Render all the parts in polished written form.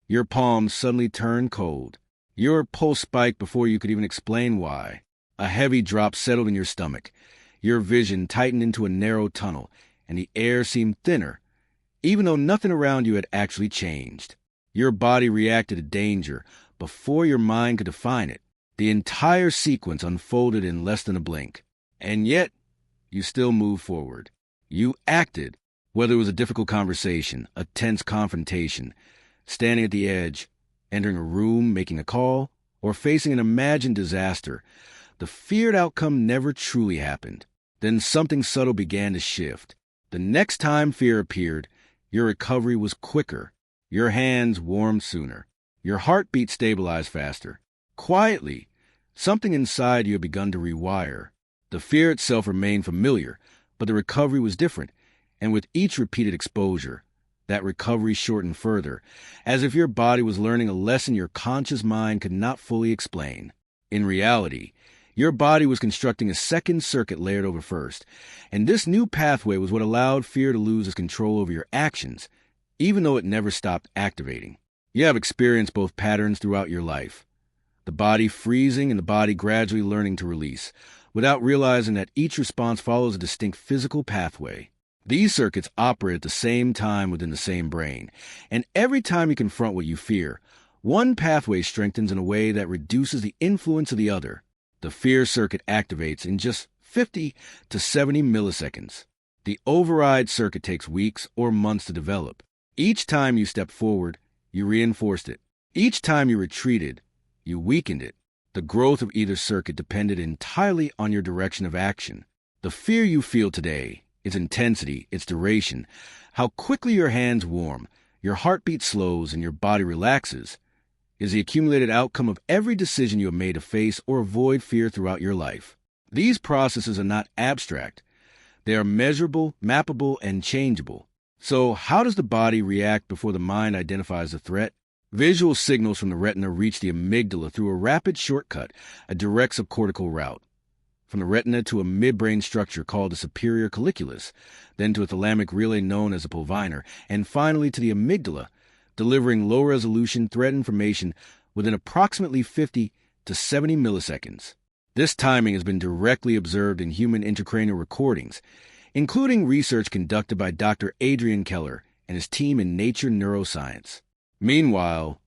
Your palms suddenly turned cold. Your pulse spiked before you could even explain why. A heavy drop settled in your stomach. Your vision tightened into a narrow tunnel, and the air seemed thinner, even though nothing around you had actually changed. Your body reacted to danger before your mind could define it. The entire sequence unfolded in less than a blink. And yet, you still moved forward. You acted, whether it was a difficult conversation, a tense confrontation, standing at the edge, entering a room, making a call, or facing an imagined disaster. The feared outcome never truly happened. Then something subtle began to shift. The next time fear appeared, your recovery was quicker. Your hands warmed sooner. Your heartbeat stabilized faster. Quietly, something inside you had begun to rewire. The fear itself remained familiar, but the recovery was different, and with each repeated exposure, that recovery shortened further, as if your body was learning a lesson your conscious mind could not fully explain. In reality, your body was constructing a second circuit layered over first, and this new pathway was what allowed fear to lose its control over your actions, even though it never stopped activating. You have experienced both patterns throughout your life, the body freezing and the body gradually learning to release, without realizing that each response follows a distinct physical pathway. These circuits operate at the same time within the same brain, and every time you confront what you fear, one pathway strengthens in a way that reduces the influence of the other. The fear circuit activates in just 50 to 70 milliseconds. The override circuit takes weeks or months to develop. Each time you stepped forward, you reinforced it. Each time you retreated, you weakened it. The growth of either circuit depended entirely on your direction of action. The fear you feel today, its intensity, its duration, how quickly your hands warm, your heartbeat slows, and your body relaxes, is the accumulated outcome of every decision you have made to face or avoid fear throughout your life. These processes are not abstract. They are measurable, mappable, and changeable. So how does the body react before the mind identifies a threat? Visual signals from the retina reach the amygdala through a rapid shortcut, a direct subcortical route. From the retina to a midbrain structure called the superior colliculus, then to a thalamic relay known as the pulvinar, and finally to the amygdala, delivering low-resolution threat information within approximately 50 to 70 milliseconds. This timing has been directly observed in human intracranial recordings, including research conducted by Dr. Adrian Keller and his team in Nature Neuroscience. Meanwhile,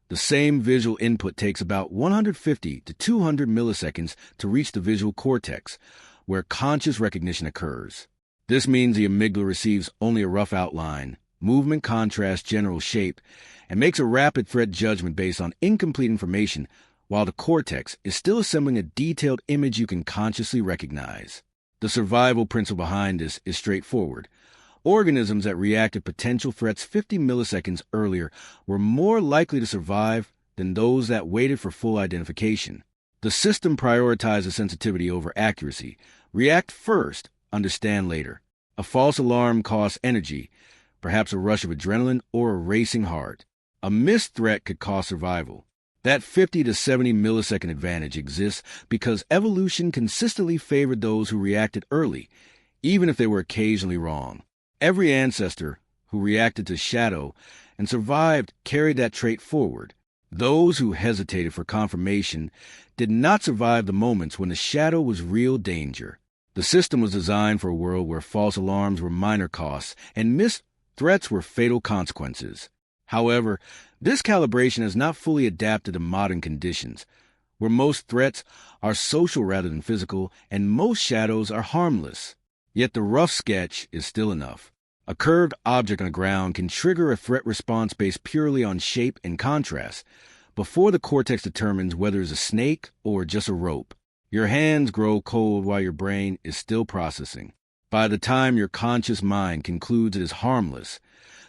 the same visual input takes about 150 to 200 milliseconds to reach the visual cortex, where conscious recognition occurs. This means the amygdala receives only a rough outline, movement, contrast, general shape, and makes a rapid threat judgment based on incomplete information, while the cortex is still assembling a detailed image you can consciously recognize. The survival principle behind this is straightforward. Organisms that reacted to potential threats 50 milliseconds earlier were more likely to survive than those that waited for full identification. The system prioritizes sensitivity over accuracy. React first, understand later. A false alarm costs energy, perhaps a rush of adrenaline or a racing heart. A missed threat could cost survival. That 50 to 70 millisecond advantage exists because evolution consistently favored those who reacted early, even if they were occasionally wrong. Every ancestor who reacted to shadow and survived carried that trait forward. Those who hesitated for confirmation did not survive the moments when the shadow was real danger. The system was designed for a world where false alarms were minor costs and missed threats were fatal consequences. However, this calibration has not fully adapted to modern conditions, where most threats are social rather than physical, and most shadows are harmless. Yet the rough sketch is still enough. A curved object on the ground can trigger a threat response based purely on shape and contrast, before the cortex determines whether it's a snake or just a rope. Your hands grow cold while your brain is still processing. By the time your conscious mind concludes it is harmless,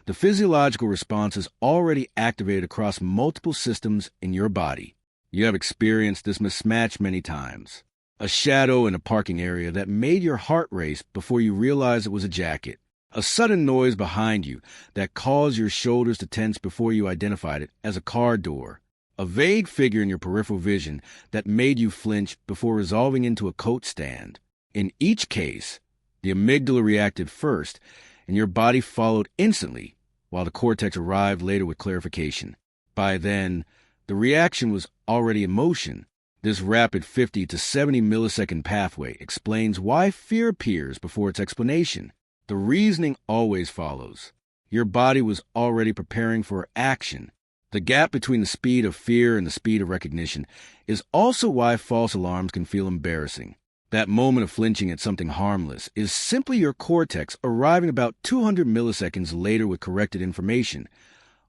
the physiological response is already activated across multiple systems in your body. You have experienced this mismatch many times. A shadow in a parking area that made your heart race before you realized it was a jacket. A sudden noise behind you that caused your shoulders to tense before you identified it as a car door. A vague figure in your peripheral vision that made you flinch before resolving into a coat stand. In each case, the amygdala reacted first, and your body followed instantly, while the cortex arrived later with clarification. By then, the reaction was already in motion. This rapid 50 to 70 millisecond pathway explains why fear appears before its explanation. The reasoning always follows. Your body was already preparing for action. The gap between the speed of fear and the speed of recognition is also why false alarms can feel embarrassing. That moment of flinching at something harmless is simply your cortex arriving about 200 milliseconds later with corrected information,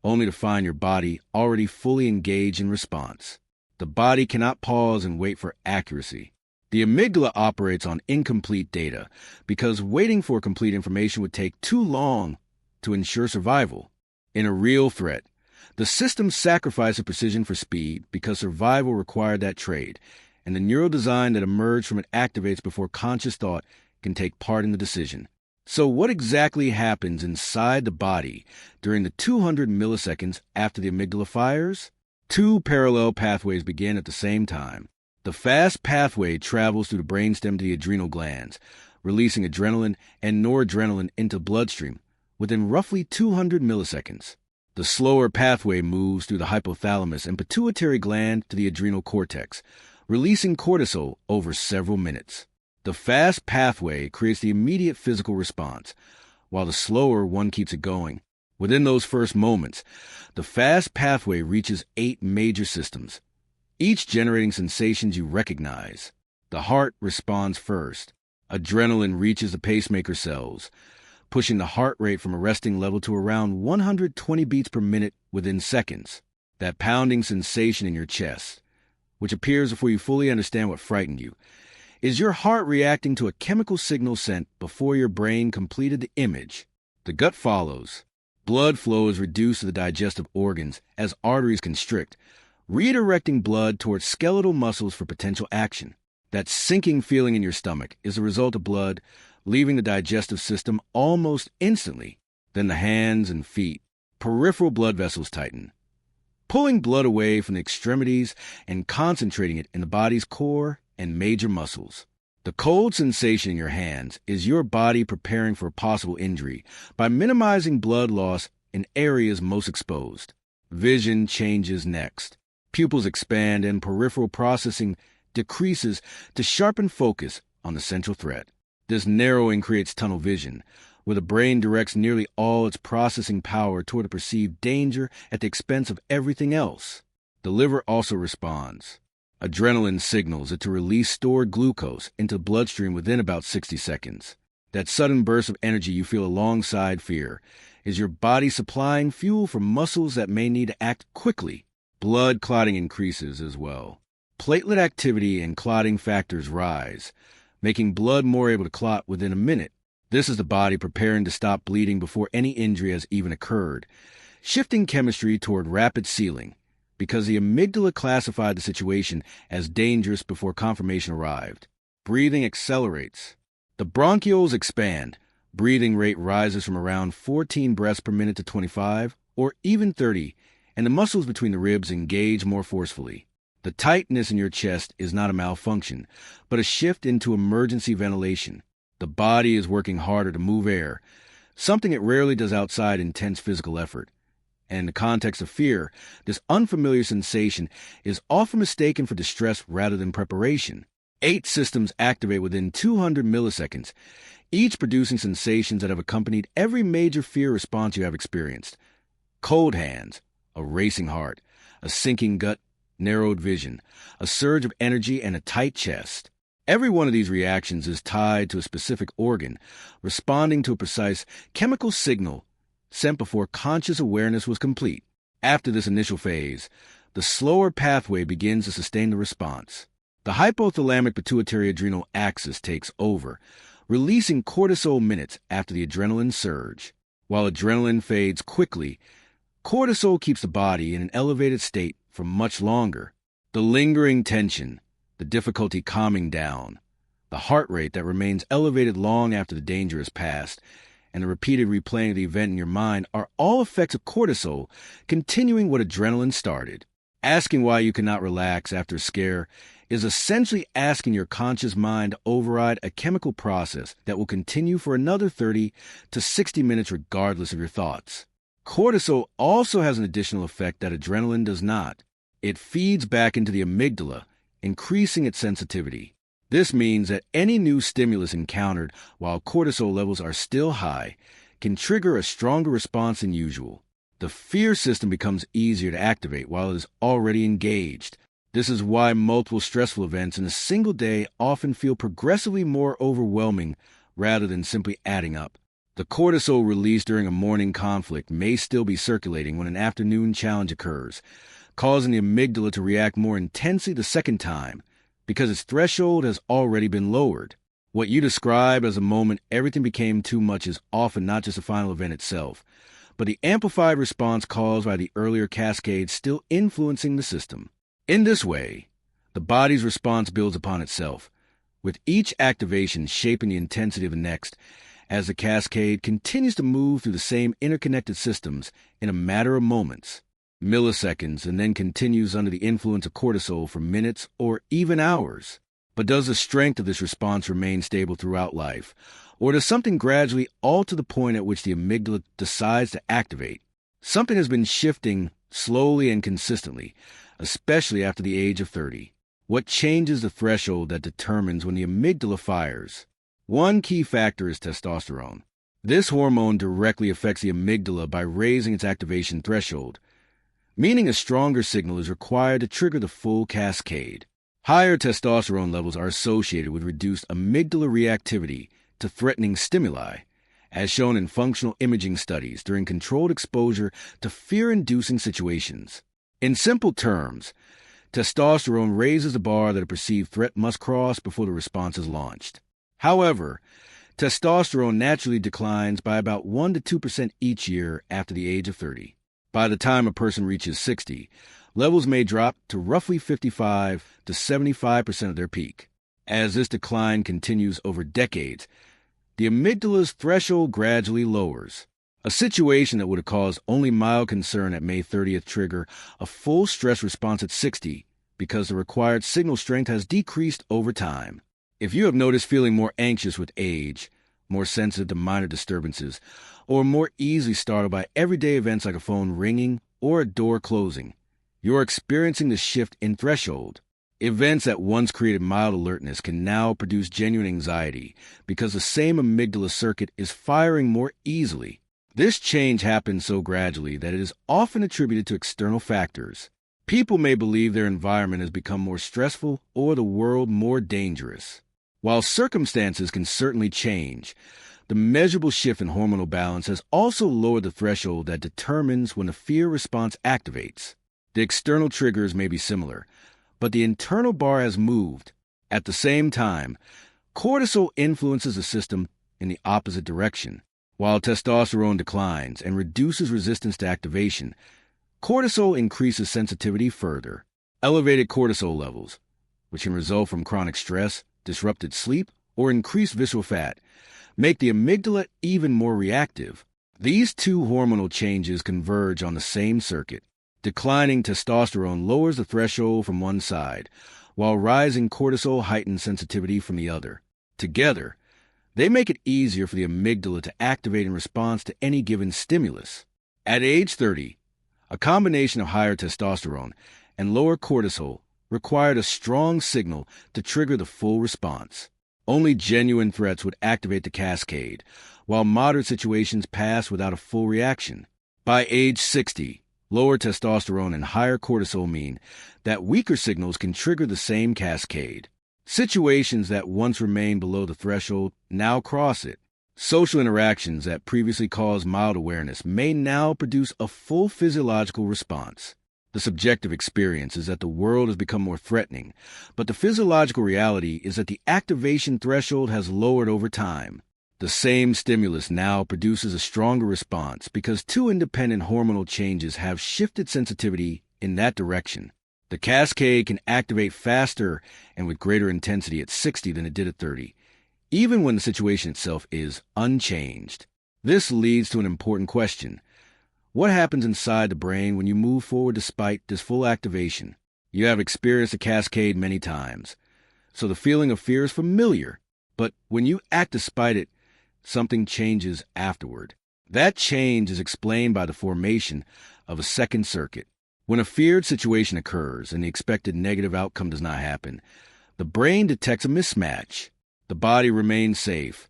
only to find your body already fully engaged in response. The body cannot pause and wait for accuracy. The amygdala operates on incomplete data because waiting for complete information would take too long to ensure survival. In a real threat, the system sacrifices precision for speed because survival required that trade, and the neural design that emerged from it activates before conscious thought can take part in the decision. So what exactly happens inside the body during the 200 milliseconds after the amygdala fires? Two parallel pathways begin at the same time. The fast pathway travels through the brainstem to the adrenal glands, releasing adrenaline and noradrenaline into the bloodstream within roughly 200 milliseconds. The slower pathway moves through the hypothalamus and pituitary gland to the adrenal cortex, releasing cortisol over several minutes. The fast pathway creates the immediate physical response, while the slower one keeps it going. Within those first moments, the fast pathway reaches 8 major systems, each generating sensations you recognize. The heart responds first. Adrenaline reaches the pacemaker cells, pushing the heart rate from a resting level to around 120 beats per minute within seconds. That pounding sensation in your chest, which appears before you fully understand what frightened you, is your heart reacting to a chemical signal sent before your brain completed the image. The gut follows. Blood flow is reduced to the digestive organs as arteries constrict, redirecting blood towards skeletal muscles for potential action. That sinking feeling in your stomach is a result of blood leaving the digestive system almost instantly. Then the hands and feet, peripheral blood vessels tighten, pulling blood away from the extremities and concentrating it in the body's core and major muscles. The cold sensation in your hands is your body preparing for a possible injury by minimizing blood loss in areas most exposed. Vision changes next. Pupils expand and peripheral processing decreases to sharpen focus on the central threat. This narrowing creates tunnel vision, where the brain directs nearly all its processing power toward a perceived danger at the expense of everything else. The liver also responds. Adrenaline signals it to release stored glucose into the bloodstream within about 60 seconds. That sudden burst of energy you feel alongside fear is your body supplying fuel for muscles that may need to act quickly. Blood clotting increases as well. Platelet activity and clotting factors rise, making blood more able to clot within a minute. This is the body preparing to stop bleeding before any injury has even occurred, shifting chemistry toward rapid sealing, because the amygdala classified the situation as dangerous before confirmation arrived. Breathing accelerates. The bronchioles expand. Breathing rate rises from around 14 breaths per minute to 25, or even 30, and the muscles between the ribs engage more forcefully. The tightness in your chest is not a malfunction, but a shift into emergency ventilation. The body is working harder to move air, something it rarely does outside intense physical effort. And in the context of fear, this unfamiliar sensation is often mistaken for distress rather than preparation. 8 systems activate within 200 milliseconds, each producing sensations that have accompanied every major fear response you have experienced. Cold hands, a racing heart, a sinking gut, narrowed vision, a surge of energy, and a tight chest. Every one of these reactions is tied to a specific organ, responding to a precise chemical signal sent before conscious awareness was complete. After this initial phase, the slower pathway begins to sustain the response. The hypothalamic pituitary adrenal axis takes over, releasing cortisol minutes after the adrenaline surge. While adrenaline fades quickly, cortisol keeps the body in an elevated state for much longer. The lingering tension, the difficulty calming down, the heart rate that remains elevated long after the danger has passed, and the repeated replaying of the event in your mind are all effects of cortisol continuing what adrenaline started. Asking why you cannot relax after a scare is essentially asking your conscious mind to override a chemical process that will continue for another 30 to 60 minutes regardless of your thoughts. Cortisol also has an additional effect that adrenaline does not. It feeds back into the amygdala, increasing its sensitivity. This means that any new stimulus encountered while cortisol levels are still high can trigger a stronger response than usual. The fear system becomes easier to activate while it is already engaged. This is why multiple stressful events in a single day often feel progressively more overwhelming rather than simply adding up. The cortisol released during a morning conflict may still be circulating when an afternoon challenge occurs, causing the amygdala to react more intensely the second time because its threshold has already been lowered. What you describe as a moment everything became too much is often not just the final event itself, but the amplified response caused by the earlier cascade still influencing the system. In this way, the body's response builds upon itself, with each activation shaping the intensity of the next, as the cascade continues to move through the same interconnected systems in a matter of moments, milliseconds, and then continues under the influence of cortisol for minutes or even hours. But does the strength of this response remain stable throughout life, or does something gradually alter the point at which the amygdala decides to activate? Something has been shifting slowly and consistently, especially after the age of 30. What changes the threshold that determines when the amygdala fires? One key factor is testosterone. This hormone directly affects the amygdala by raising its activation threshold, meaning a stronger signal is required to trigger the full cascade. Higher testosterone levels are associated with reduced amygdala reactivity to threatening stimuli, as shown in functional imaging studies during controlled exposure to fear-inducing situations. In simple terms, testosterone raises the bar that a perceived threat must cross before the response is launched. However, testosterone naturally declines by about 1 to 2% each year after the age of 30. By the time a person reaches 60, levels may drop to roughly 55 to 75% of their peak. As this decline continues over decades, the amygdala's threshold gradually lowers. A situation that would have caused only mild concern at May 30th trigger a full stress response at 60 because the required signal strength has decreased over time. If you have noticed feeling more anxious with age, more sensitive to minor disturbances, or more easily startled by everyday events like a phone ringing or a door closing, you're experiencing the shift in threshold. Events that once created mild alertness can now produce genuine anxiety because the same amygdala circuit is firing more easily. This change happens so gradually that it is often attributed to external factors. People may believe their environment has become more stressful or the world more dangerous. While circumstances can certainly change, the measurable shift in hormonal balance has also lowered the threshold that determines when the fear response activates. The external triggers may be similar, but the internal bar has moved. At the same time, cortisol influences the system in the opposite direction. While testosterone declines and reduces resistance to activation, cortisol increases sensitivity further. Elevated cortisol levels, which can result from chronic stress, disrupted sleep, or increased visceral fat, make the amygdala even more reactive. These two hormonal changes converge on the same circuit. Declining testosterone lowers the threshold from one side, while rising cortisol heightens sensitivity from the other. Together, they make it easier for the amygdala to activate in response to any given stimulus. At age 30, a combination of higher testosterone and lower cortisol required a strong signal to trigger the full response. Only genuine threats would activate the cascade, while moderate situations pass without a full reaction. By age 60, lower testosterone and higher cortisol mean that weaker signals can trigger the same cascade. Situations that once remained below the threshold now cross it. Social interactions that previously caused mild awareness may now produce a full physiological response. The subjective experience is that the world has become more threatening, but the physiological reality is that the activation threshold has lowered over time. The same stimulus now produces a stronger response because two independent hormonal changes have shifted sensitivity in that direction. The cascade can activate faster and with greater intensity at 60 than it did at 30, even when the situation itself is unchanged. This leads to an important question. What happens inside the brain when you move forward despite this full activation? You have experienced a cascade many times, so the feeling of fear is familiar. But when you act despite it, something changes afterward. That change is explained by the formation of a second circuit. When a feared situation occurs and the expected negative outcome does not happen, the brain detects a mismatch. The body remains safe,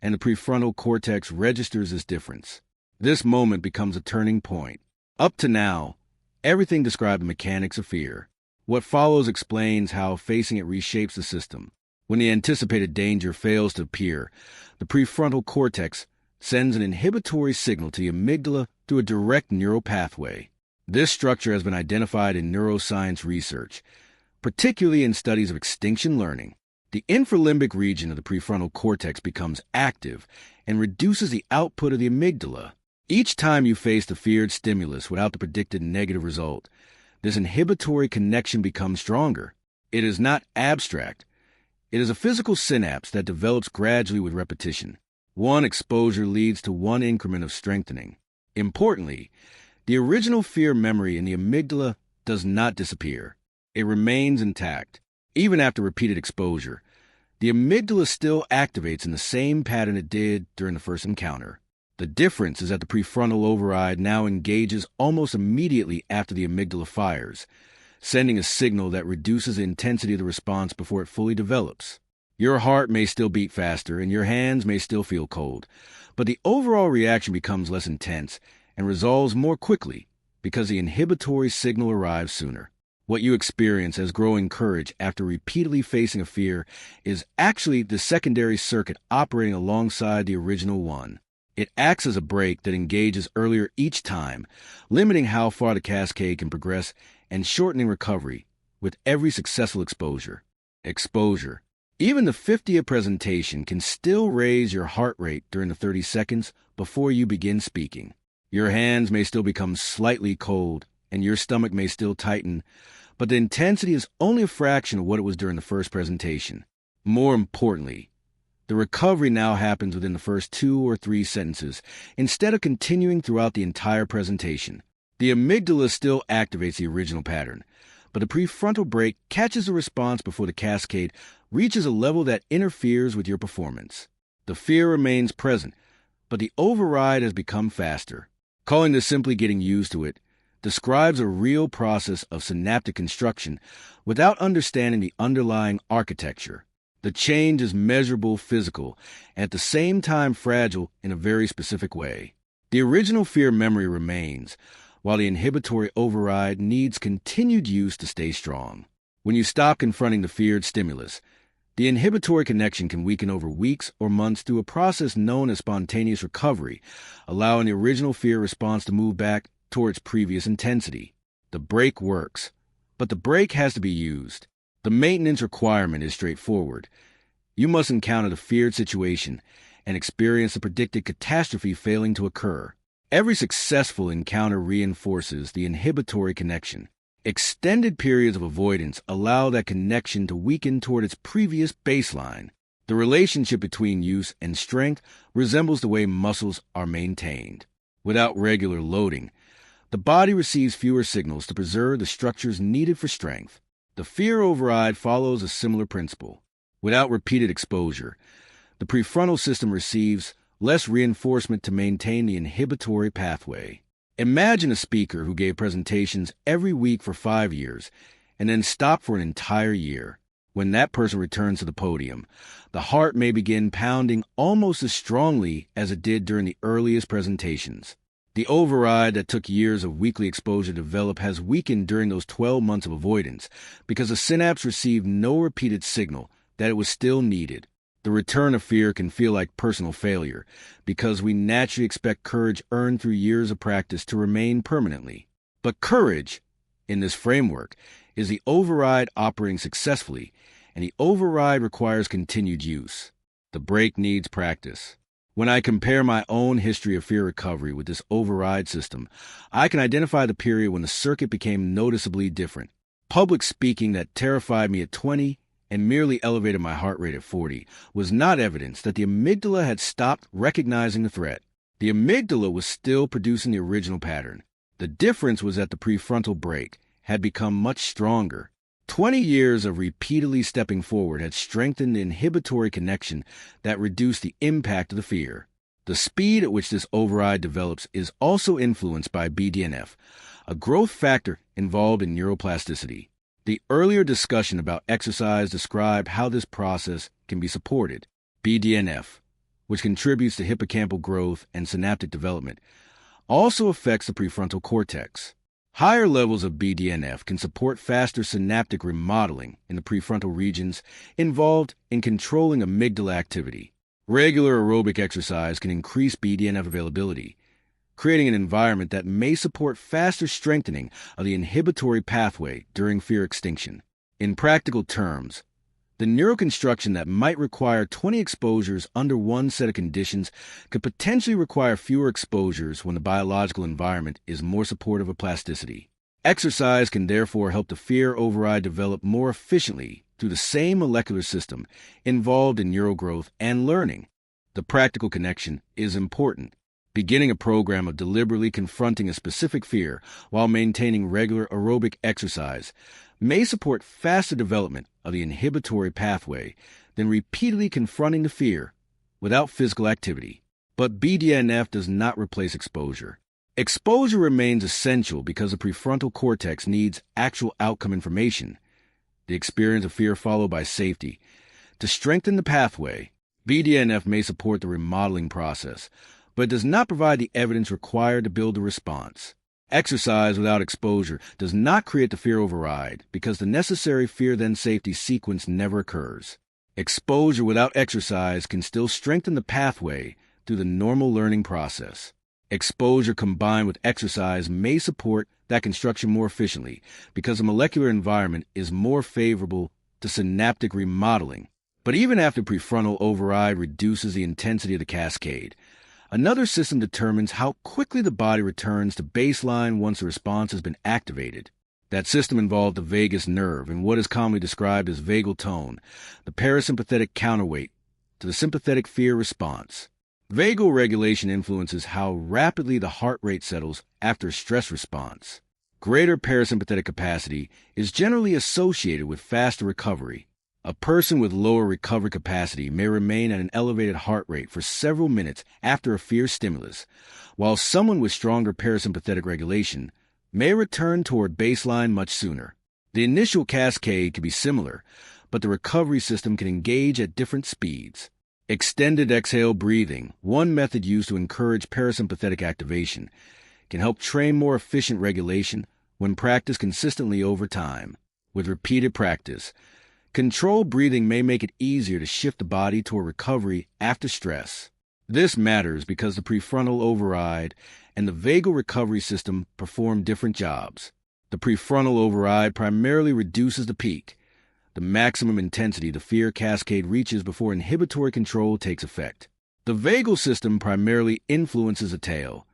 and the prefrontal cortex registers this difference. This moment becomes a turning point. Up to now, everything described the mechanics of fear. What follows explains how facing it reshapes the system. When the anticipated danger fails to appear, the prefrontal cortex sends an inhibitory signal to the amygdala through a direct neural pathway. This structure has been identified in neuroscience research, particularly in studies of extinction learning. The infralimbic region of the prefrontal cortex becomes active and reduces the output of the amygdala. Each time you face the feared stimulus without the predicted negative result, this inhibitory connection becomes stronger. It is not abstract. It is a physical synapse that develops gradually with repetition. One exposure leads to one increment of strengthening. Importantly, the original fear memory in the amygdala does not disappear. It remains intact. Even after repeated exposure, the amygdala still activates in the same pattern it did during the first encounter. The difference is that the prefrontal override now engages almost immediately after the amygdala fires, sending a signal that reduces the intensity of the response before it fully develops. Your heart may still beat faster and your hands may still feel cold, but the overall reaction becomes less intense and resolves more quickly because the inhibitory signal arrives sooner. What you experience as growing courage after repeatedly facing a fear is actually the secondary circuit operating alongside the original one. It acts as a brake that engages earlier each time, limiting how far the cascade can progress and shortening recovery with every successful exposure. Exposure. Even the 50th presentation can still raise your heart rate during the 30 seconds before you begin speaking. Your hands may still become slightly cold, and your stomach may still tighten, but the intensity is only a fraction of what it was during the first presentation. More importantly, the recovery now happens within the first 2 or 3 sentences, instead of continuing throughout the entire presentation. The amygdala still activates the original pattern, but the prefrontal brake catches the response before the cascade reaches a level that interferes with your performance. The fear remains present, but the override has become faster. Calling this simply getting used to it describes a real process of synaptic construction without understanding the underlying architecture. The change is measurable, physical, and at the same time fragile in a very specific way. The original fear memory remains, while the inhibitory override needs continued use to stay strong. When you stop confronting the feared stimulus, the inhibitory connection can weaken over weeks or months through a process known as spontaneous recovery, allowing the original fear response to move back towards previous intensity. The brake works, but the brake has to be used. The maintenance requirement is straightforward. You must encounter the feared situation and experience the predicted catastrophe failing to occur. Every successful encounter reinforces the inhibitory connection. Extended periods of avoidance allow that connection to weaken toward its previous baseline. The relationship between use and strength resembles the way muscles are maintained. Without regular loading, the body receives fewer signals to preserve the structures needed for strength. The fear override follows a similar principle. Without repeated exposure, the prefrontal system receives less reinforcement to maintain the inhibitory pathway. Imagine a speaker who gave presentations every week for 5 years and then stopped for an entire year. When that person returns to the podium, the heart may begin pounding almost as strongly as it did during the earliest presentations. The override that took years of weekly exposure to develop has weakened during those 12 months of avoidance because the synapse received no repeated signal that it was still needed. The return of fear can feel like personal failure because we naturally expect courage earned through years of practice to remain permanently. But courage, in this framework, is the override operating successfully, and the override requires continued use. The brake needs practice. When I compare my own history of fear recovery with this override system, I can identify the period when the circuit became noticeably different. Public speaking that terrified me at 20 and merely elevated my heart rate at 40 was not evidence that the amygdala had stopped recognizing the threat. The amygdala was still producing the original pattern. The difference was that the prefrontal brake had become much stronger. 20 years of repeatedly stepping forward had strengthened the inhibitory connection that reduced the impact of the fear. The speed at which this override develops is also influenced by BDNF, a growth factor involved in neuroplasticity. The earlier discussion about exercise described how this process can be supported. BDNF, which contributes to hippocampal growth and synaptic development, also affects the prefrontal cortex. Higher levels of BDNF can support faster synaptic remodeling in the prefrontal regions involved in controlling amygdala activity. Regular aerobic exercise can increase BDNF availability, creating an environment that may support faster strengthening of the inhibitory pathway during fear extinction. In practical terms, the neuroconstruction that might require 20 exposures under one set of conditions could potentially require fewer exposures when the biological environment is more supportive of plasticity. Exercise can therefore help the fear override develop more efficiently through the same molecular system involved in neural growth and learning. The practical connection is important. Beginning a program of deliberately confronting a specific fear while maintaining regular aerobic exercise may support faster development of the inhibitory pathway than repeatedly confronting the fear without physical activity. But BDNF does not replace exposure. Exposure remains essential because the prefrontal cortex needs actual outcome information, the experience of fear followed by safety. To strengthen the pathway, BDNF may support the remodeling process, but it does not provide the evidence required to build a response. Exercise without exposure does not create the fear override because the necessary fear-then-safety sequence never occurs. Exposure without exercise can still strengthen the pathway through the normal learning process. Exposure combined with exercise may support that construction more efficiently because the molecular environment is more favorable to synaptic remodeling. But even after prefrontal override reduces the intensity of the cascade, another system determines how quickly the body returns to baseline once the response has been activated. That system involved the vagus nerve and what is commonly described as vagal tone, the parasympathetic counterweight to the sympathetic fear response. Vagal regulation influences how rapidly the heart rate settles after a stress response. Greater parasympathetic capacity is generally associated with faster recovery. A person with lower recovery capacity may remain at an elevated heart rate for several minutes after a fear stimulus, while someone with stronger parasympathetic regulation may return toward baseline much sooner. The initial cascade can be similar, but the recovery system can engage at different speeds. Extended exhale breathing, one method used to encourage parasympathetic activation, can help train more efficient regulation when practiced consistently over time. With repeated practice, controlled breathing may make it easier to shift the body toward recovery after stress. This matters because the prefrontal override and the vagal recovery system perform different jobs. The prefrontal override primarily reduces the peak, the maximum intensity the fear cascade reaches before inhibitory control takes effect. The vagal system primarily influences the tail,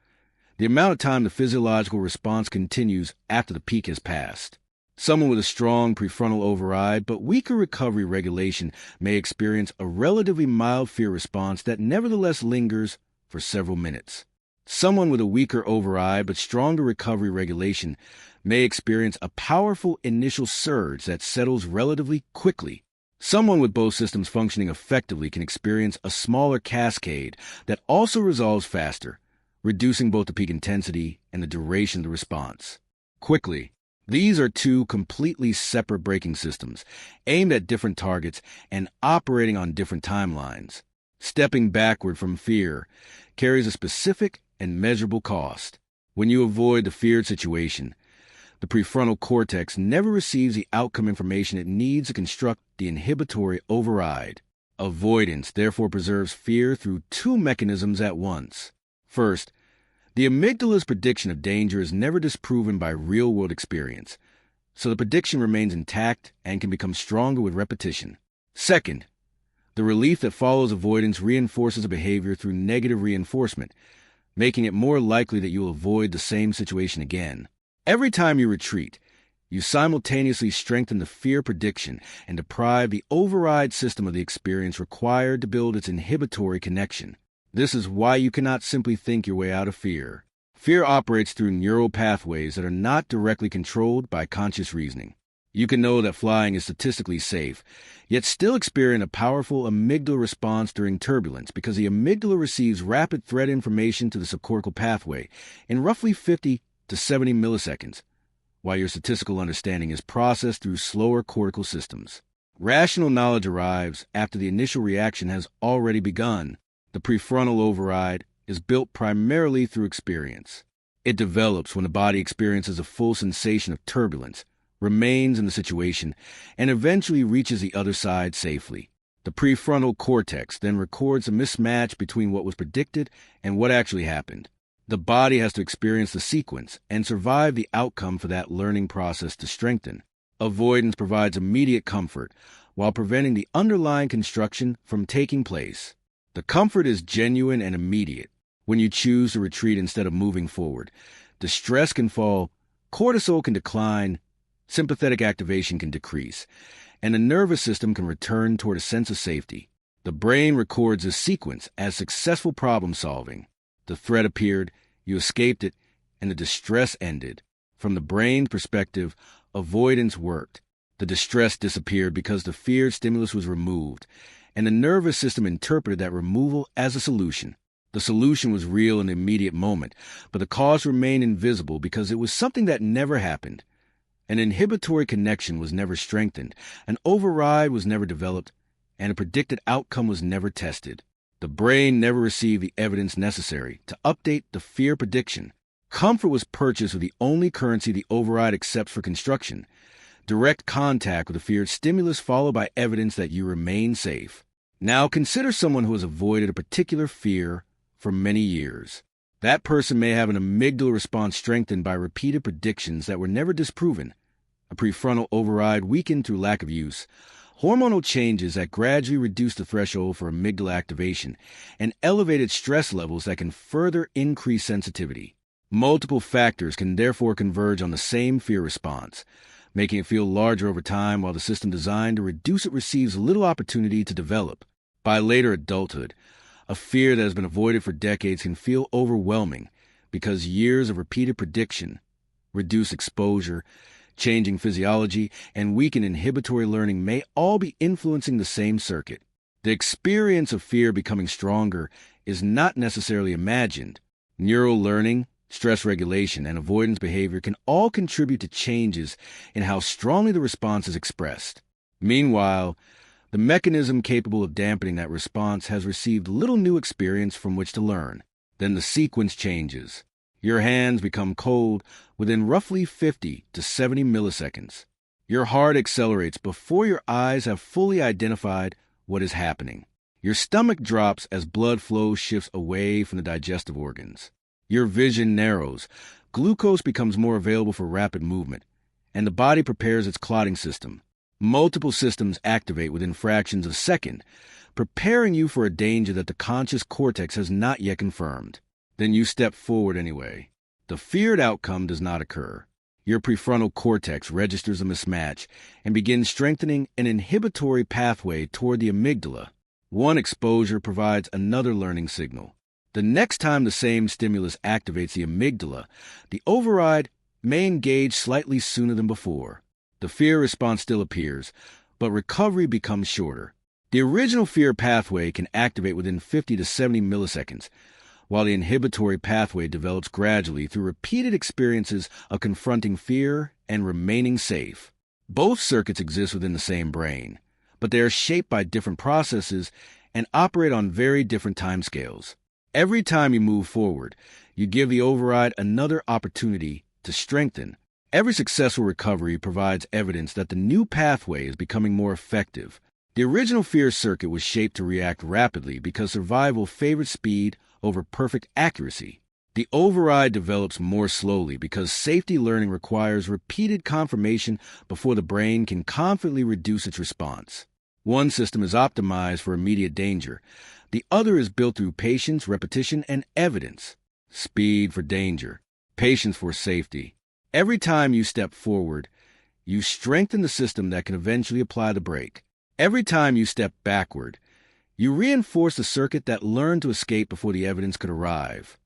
the amount of time the physiological response continues after the peak has passed. Someone with a strong prefrontal override but weaker recovery regulation may experience a relatively mild fear response that nevertheless lingers for several minutes. Someone with a weaker override but stronger recovery regulation may experience a powerful initial surge that settles relatively quickly. Someone with both systems functioning effectively can experience a smaller cascade that also resolves faster, reducing both the peak intensity and the duration of the response. Quickly, these are two completely separate braking systems, aimed at different targets and operating on different timelines. Stepping backward from fear carries a specific and measurable cost. When you avoid the feared situation, the prefrontal cortex never receives the outcome information it needs to construct the inhibitory override. Avoidance therefore preserves fear through two mechanisms at once. First, the amygdala's prediction of danger is never disproven by real-world experience, so the prediction remains intact and can become stronger with repetition. Second, the relief that follows avoidance reinforces a behavior through negative reinforcement, making it more likely that you'll avoid the same situation again. Every time you retreat, you simultaneously strengthen the fear prediction and deprive the override system of the experience required to build its inhibitory connection. This is why you cannot simply think your way out of fear. Fear operates through neural pathways that are not directly controlled by conscious reasoning. You can know that flying is statistically safe, yet still experience a powerful amygdala response during turbulence because the amygdala receives rapid threat information to the subcortical pathway in roughly 50 to 70 milliseconds, while your statistical understanding is processed through slower cortical systems. Rational knowledge arrives after the initial reaction has already begun. The prefrontal override is built primarily through experience. It develops when the body experiences a full sensation of turbulence, remains in the situation, and eventually reaches the other side safely. The prefrontal cortex then records a mismatch between what was predicted and what actually happened. The body has to experience the sequence and survive the outcome for that learning process to strengthen. Avoidance provides immediate comfort while preventing the underlying construction from taking place. The comfort is genuine and immediate. When you choose to retreat instead of moving forward, the stress can fall, cortisol can decline, sympathetic activation can decrease, and the nervous system can return toward a sense of safety. The brain records this sequence as successful problem solving. The threat appeared, you escaped it, and the distress ended. From the brain's perspective, avoidance worked. The distress disappeared because the feared stimulus was removed, and the nervous system interpreted that removal as a solution. The solution was real in the immediate moment, but the cause remained invisible because it was something that never happened. An inhibitory connection was never strengthened, an override was never developed, and a predicted outcome was never tested. The brain never received the evidence necessary to update the fear prediction. Comfort was purchased with the only currency the override accepts for construction: direct contact with the feared stimulus followed by evidence that you remain safe. Now consider someone who has avoided a particular fear for many years. That person may have an amygdala response strengthened by repeated predictions that were never disproven, a prefrontal override weakened through lack of use, hormonal changes that gradually reduce the threshold for amygdala activation, and elevated stress levels that can further increase sensitivity. Multiple factors can therefore converge on the same fear response, making it feel larger over time while the system designed to reduce it receives little opportunity to develop. By later adulthood, a fear that has been avoided for decades can feel overwhelming because years of repeated prediction, reduced exposure, changing physiology, and weakened inhibitory learning may all be influencing the same circuit. The experience of fear becoming stronger is not necessarily imagined. Neural learning, stress regulation, and avoidance behavior can all contribute to changes in how strongly the response is expressed. Meanwhile, the mechanism capable of dampening that response has received little new experience from which to learn. Then the sequence changes. Your hands become cold within roughly 50 to 70 milliseconds. Your heart accelerates before your eyes have fully identified what is happening. Your stomach drops as blood flow shifts away from the digestive organs. Your vision narrows, glucose becomes more available for rapid movement, and the body prepares its clotting system. Multiple systems activate within fractions of a second, preparing you for a danger that the conscious cortex has not yet confirmed. Then you step forward anyway. The feared outcome does not occur. Your prefrontal cortex registers a mismatch and begins strengthening an inhibitory pathway toward the amygdala. One exposure provides another learning signal. The next time the same stimulus activates the amygdala, the override may engage slightly sooner than before. The fear response still appears, but recovery becomes shorter. The original fear pathway can activate within 50 to 70 milliseconds, while the inhibitory pathway develops gradually through repeated experiences of confronting fear and remaining safe. Both circuits exist within the same brain, but they are shaped by different processes and operate on very different timescales. Every time you move forward, you give the override another opportunity to strengthen. Every successful recovery provides evidence that the new pathway is becoming more effective. The original fear circuit was shaped to react rapidly because survival favored speed over perfect accuracy. The override develops more slowly because safety learning requires repeated confirmation before the brain can confidently reduce its response. One system is optimized for immediate danger. The other is built through patience, repetition, and evidence. Speed for danger, patience for safety. Every time you step forward, you strengthen the system that can eventually apply the brake. Every time you step backward, you reinforce the circuit that learned to escape before the evidence could arrive.